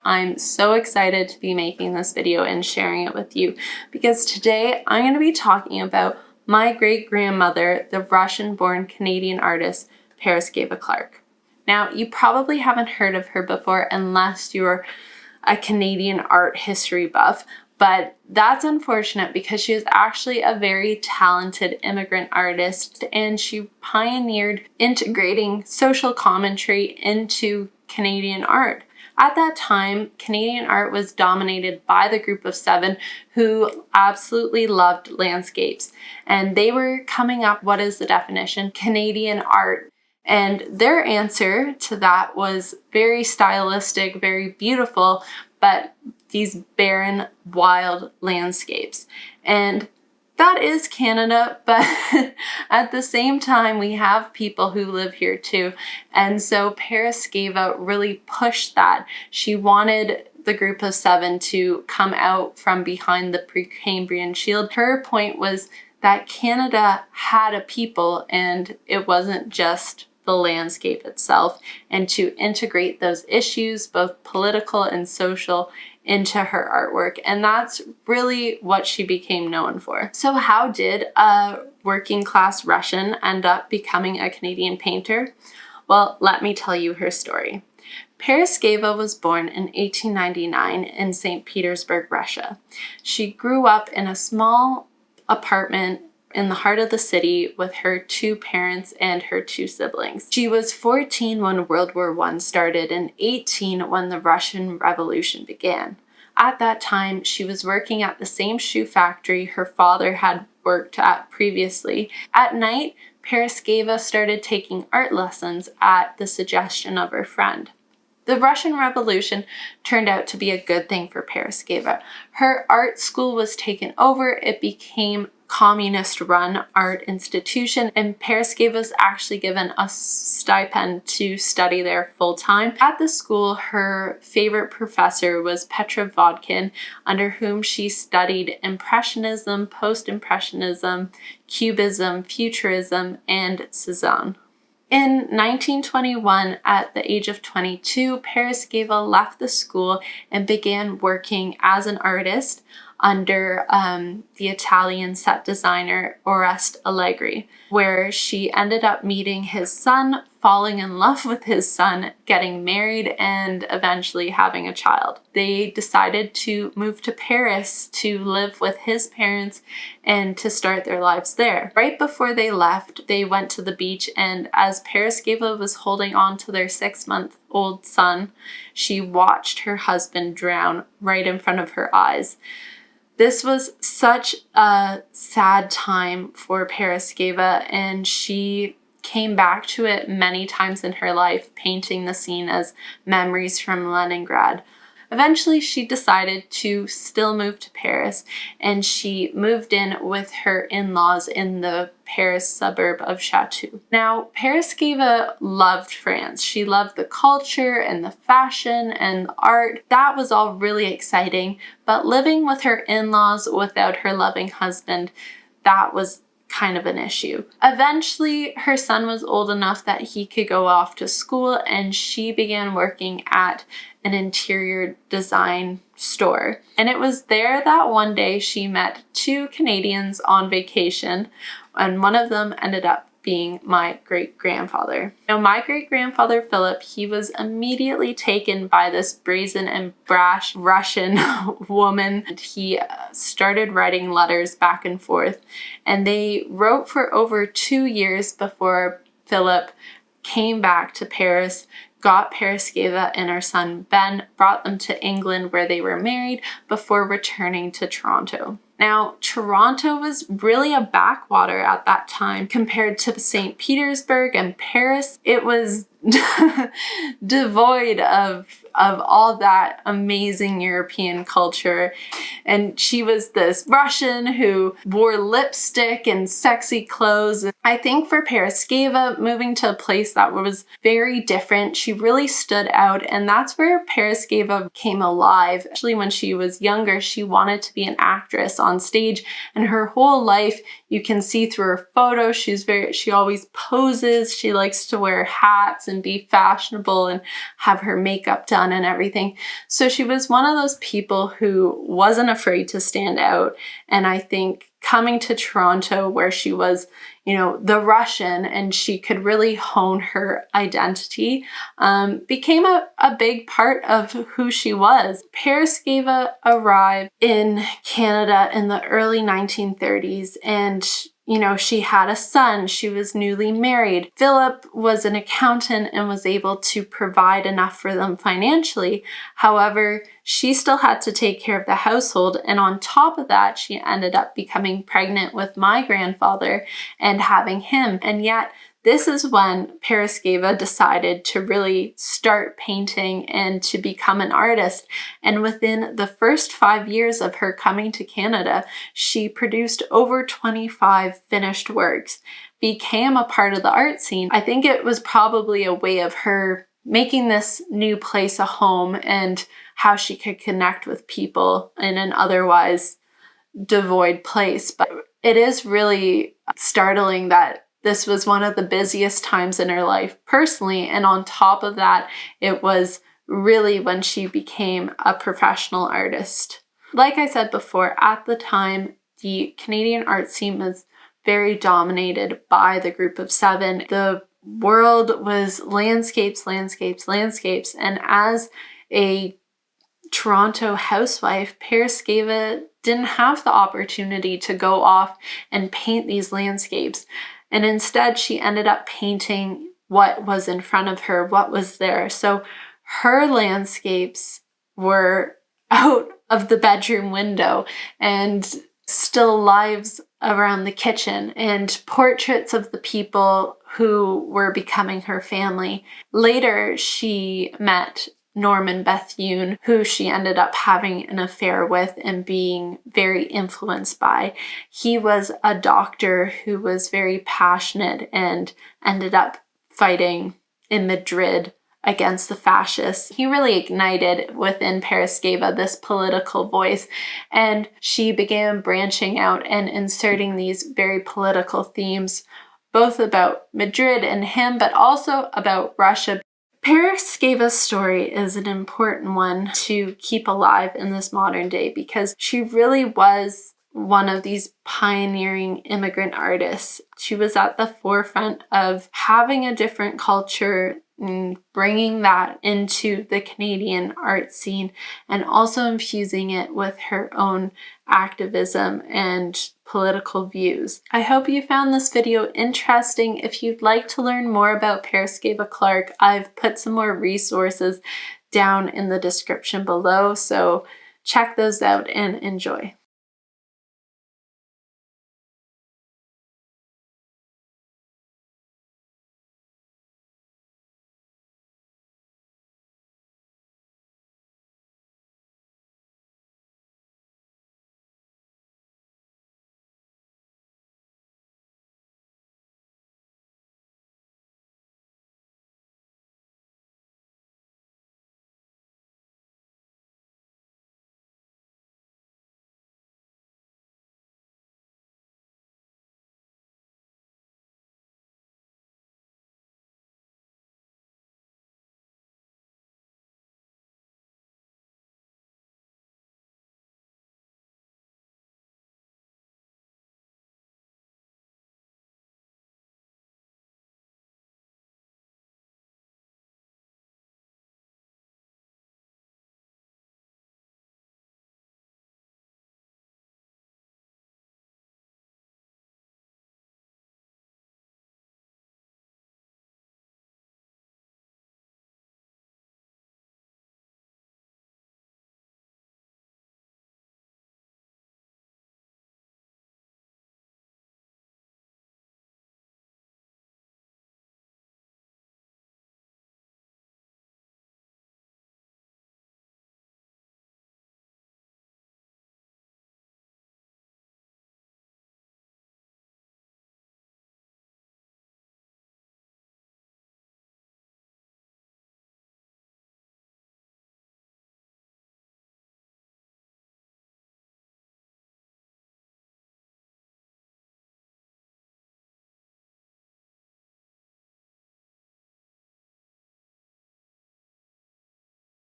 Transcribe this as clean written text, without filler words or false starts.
I'm so excited to be making this video and sharing it with you because today I'm going to be talking about my great-grandmother, the Russian-born Canadian artist Paraskeva Clark. Now, you probably haven't heard of her before unless you're a Canadian art history buff, but that's unfortunate because she was actually a very talented immigrant artist and she pioneered integrating social commentary into Canadian art. At that time, Canadian art was dominated by the group of seven who absolutely loved landscapes, and they were coming up, what is the definition? Canadian art. And their answer to that was very stylistic, very beautiful, but these barren, wild landscapes. And that is Canada, but at the same time, we have people who live here too. And so Paraskeva really pushed that. She wanted the group of seven to come out from behind the Precambrian shield. Her point was that Canada had a people and it wasn't just the landscape itself, and to integrate those issues, both political and social, into her artwork. And that's really what she became known for. So how did a working class Russian end up becoming a Canadian painter? Well, let me tell you her story. Paraskeva was born in 1899 in St. Petersberg, Russia. She grew up in a small apartment in the heart of the city with her two parents and her two siblings. She was 14 when World War I started and 18 when the Russian Revolution began. At that time, she was working at the same shoe factory her father had worked at previously. At night, Paraskeva started taking art lessons at the suggestion of her friend. The Russian Revolution turned out to be a good thing for Paraskeva. Her art school was taken over, it became communist-run art institution, and Paraskeva was actually given a stipend to study there full-time. At the school, her favorite professor was Petra Vodkin, under whom she studied Impressionism, Post-Impressionism, Cubism, Futurism, and Cezanne. In 1921, at the age of 22, Paraskeva left the school and began working as an artist under the Italian set designer Oreste Allegri, where she ended up meeting his son, falling in love with his son, getting married, and eventually having a child. They decided to move to Paris to live with his parents and to start their lives there. Right before they left, they went to the beach, and as Paraskeva was holding on to their 6-month-old son, she watched her husband drown right in front of her eyes. This was such a sad time for Paraskeva, and she came back to it many times in her life, painting the scene as memories from Leningrad. Eventually, she decided to still move to Paris, and she moved in with her in-laws in the Paris suburb of Chatou. Now, Paraskeva loved France. She loved the culture and the fashion and the art. That was all really exciting, but living with her in-laws without her loving husband, that was kind of an issue. Eventually, her son was old enough that he could go off to school, and she began working at an interior design store. And it was there that one day she met two Canadians on vacation, and one of them ended up being my great-grandfather. Now, my great-grandfather Philip, he was immediately taken by this brazen and brash Russian woman. And he started writing letters back and forth, and they wrote for over 2 years before Philip came back to Paris, got Paraskeva and her son Ben, brought them to England where they were married before returning to Toronto. Now, Toronto was really a backwater at that time compared to St. Petersburg and Paris. It was devoid of all that amazing European culture. And she was this Russian who wore lipstick and sexy clothes. I think for Paraskeva, moving to a place that was very different, she really stood out, and that's where Paraskeva came alive. Actually, when she was younger, she wanted to be an actress on stage, and her whole life, you can see through her photos, she always poses, she likes to wear hats and and be fashionable and have her makeup done and everything. So she was one of those people who wasn't afraid to stand out. And I think coming to Toronto, where she was, the Russian, and she could really hone her identity, became a big part of who she was. Paraskeva arrived in Canada in the early 1930s, and she had a son. She was newly married. Philip was an accountant and was able to provide enough for them financially. However, she still had to take care of the household. And on top of that, she ended up becoming pregnant with my grandfather and having him. And yet, this is when Paraskeva decided to really start painting and to become an artist. And within the first 5 years of her coming to Canada, she produced over 25 finished works, became a part of the art scene. I think it was probably a way of her making this new place a home and how she could connect with people in an otherwise devoid place. But it is really startling that this was one of the busiest times in her life personally. And on top of that, it was really when she became a professional artist. Like I said before, at the time, the Canadian art scene was very dominated by the Group of Seven. The world was landscapes, landscapes, landscapes. And as a Toronto housewife, Paraskeva didn't have the opportunity to go off and paint these landscapes. And instead, she ended up painting what was in front of her, what was there. So her landscapes were out of the bedroom window and still lives around the kitchen and portraits of the people who were becoming her family. Later, she met Norman Bethune, who she ended up having an affair with and being very influenced by. He was a doctor who was very passionate and ended up fighting in Madrid against the fascists. He really ignited within Paraskeva this political voice, and she began branching out and inserting these very political themes, both about Madrid and him, but also about Russia. Paraskeva's story is an important one to keep alive in this modern day because she really was one of these pioneering immigrant artists. She was at the forefront of having a different culture and bringing that into the Canadian art scene and also infusing it with her own activism and political views. I hope you found this video interesting. If you'd like to learn more about Paraskeva Clark, I've put some more resources down in the description below, so check those out and enjoy.